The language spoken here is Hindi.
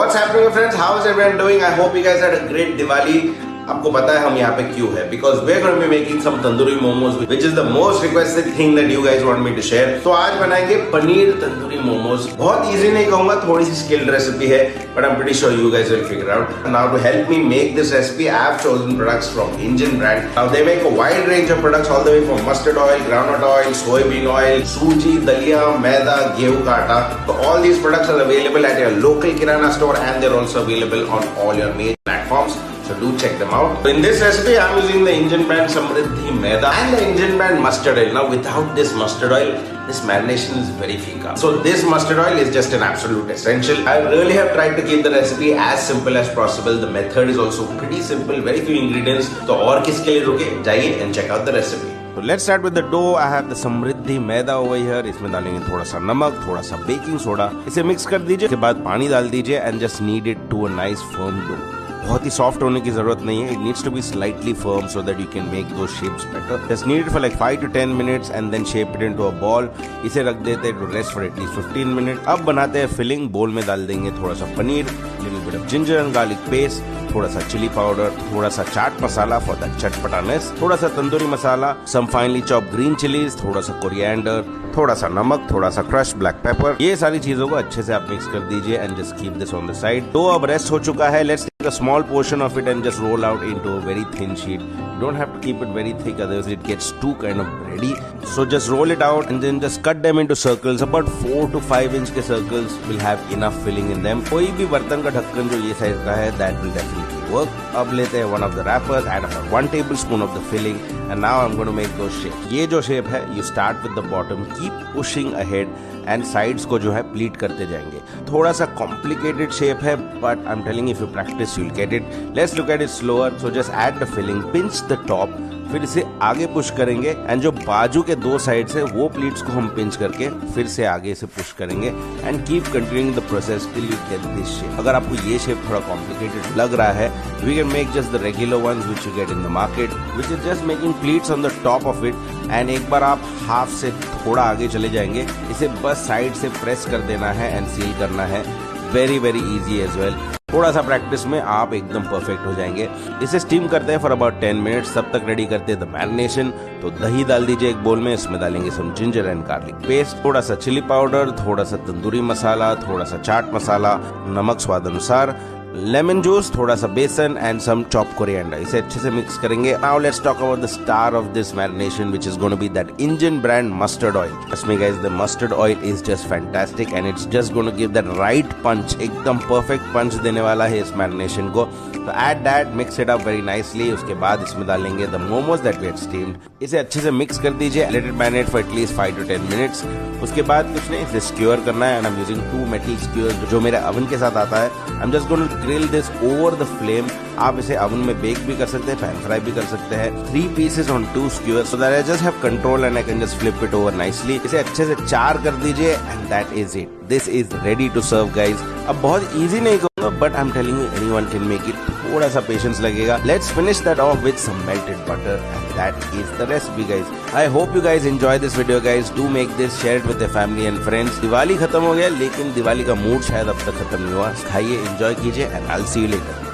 what's happening friends? How is everyone doing? I hope you guys had a great Diwali. आपको पता है हम यहाँ पे क्यों है? Because we're going to be making some tandoori momos, which is the most requested thing that you guys want me to share. तो आज बनाएंगे पनीर तंदूरी मोमोज. बहुत easy नहीं कहूँगा, थोड़ी सी skilled recipe है, but I'm pretty sure you guys will figure out. Now to help me make this recipe, I have chosen products from Indian brand. Now they make a wide range of products all the way from mustard oil, groundnut oil, soybean oil, सूजी, दलिया, मैदा, गेहूं का आटा. So all these products are available at your local kirana store and they're also available on all your major platforms. So do check them out. So in this recipe, I'm using the Indian brand Samriddhi Maida and the Indian brand mustard oil. Now without this mustard oil, this marination is very fika. So this mustard oil is just an absolute essential. I really have tried to keep the recipe as simple as possible. The method is also pretty simple, very few ingredients. So और किसके लिए रुके जाइए and check out the recipe. So let's start with the dough. I have the Samriddhi Maida over here. इसमें डालेंगे थोड़ा सा नमक, थोड़ा सा बेकिंग सोडा. इसे मिक्स कर दीजिए. उसके बाद पानी डाल दीजिए and just knead it to a nice firm dough. बहुत ही सॉफ्ट होने की जरूरत नहीं है. It needs to be slightly firm so that you can make those shapes better. Just knead it for like 5 to 10 minutes and then shape it into a ball. इसे रख देते हैं to rest for at least 15 minutes. अब बनाते हैं फिलिंग. बोल में डाल देंगे थोड़ा सा paneer, little bit of ginger and garlic paste, थोड़ा सा चिली पाउडर, थोड़ा सा चाट मसाला फॉर द चटपटानेस, थोड़ा सा तंदूरी मसाला, सम फाइनली चॉप ग्रीन चिलीज, थोड़ा सा कोरिएंडर, थोड़ा सा नमक, थोड़ा सा क्रश ब्लैक पेपर. ये सारी चीजों को अच्छे से आप मिक्स कर दीजिए and just keep this on the side. तो अब रेस्ट हो चुका है. Let's take a small portion of it and just roll out into a very thin sheet. You don't have to keep it very thick, otherwise it gets too kind of bready. So just roll it out and then just cut them into circles. About 4 to 5 inch के circles will have enough filling in them. कोई भी बर्तन का ढक्कन जो ये साइज का है, that will definitely work. अब लेते हैं one of the wrappers, add about 1 tablespoon of the filling, and now I'm going to make those shapes. ये जो shape है, you start with the bottom, keep pushing ahead, and sides को जो है pleat करते जाएंगे. थोड़ा सा complicated shape है, but I'm telling you, if you practice, you'll get it. Let's look at it slower. So just add the filling, pinch the top, फिर इसे आगे पुश करेंगे एंड जो बाजू के दो साइड से वो प्लीट्स को हम पिंच करके फिर से आगे से पुश करेंगे and keep continuing the process till you get this shape. अगर आपको ये शेप थोड़ा कॉम्प्लिकेटेड लग रहा है, we can make just the regular ones which you get in the market, which is just making pleats on the top of it. And एक बार आप हाफ से थोड़ा आगे चले जाएंगे, इसे बस साइड से प्रेस कर देना है एंड सील करना है. Very very easy as well. थोड़ा सा प्रैक्टिस में आप एकदम परफेक्ट हो जाएंगे. इसे स्टीम करते हैं फॉर अबाउट 10 मिनट्स. तब तक रेडी करते हैं द मैरिनेशन. तो दही डाल दीजिए एक बोल में. इसमें डालेंगे some ginger and garlic paste, थोड़ा सा चिली पाउडर, थोड़ा सा तंदूरी मसाला, थोड़ा सा चाट मसाला, नमक स्वाद अनुसार, लेमन जूस, थोड़ा सा बेसन एंड सम चॉप कोरिएंडर. इसे अच्छे से मिक्स करेंगे. Now let's talk about the star of this marination which is gonna be that Indian brand mustard oil. Trust me guys, the mustard oil is just fantastic and it's just gonna give that right punch. एकदम परफेक्ट पंच देने वाला है इस मैरिनेशन को. तो add that, mix it up very nicely. उसके बाद इसमें डालेंगे the momos that we had steamed. इसे अच्छे से मिक्स कर दीजिए. Let it marinate for at least 5 to 10 minutes. उसके बाद कुछ नहीं, इसे स्क्यूअर करना है and I am using 2 metal skewer जो मेरे ओवन के साथ आता है. I am just gonna grill this over the flame. आप इसे ओवन में बेक भी कर सकते हैं, पैन फ्राई भी कर सकते हैं. 3 pieces on 2 skewers so that I just have control and I can just flip it over nicely. इसे अच्छे से 4 कर दीजिए and that is it. This is ready to serve guys. अब बहुत easy नहीं कहूँगा but I'm telling you anyone can make it. थोड़ा सा पेशेंस लगेगा. Let's finish that off with some melted butter and that is the recipe guys. I hope you guys enjoy this video guys. Do make this, share it with your family and friends. Diwali खत्म हो गया लेकिन दिवाली का मूड शायद अब तक खत्म नहीं हुआ. खाइए, enjoy कीजिए and I'll see you later.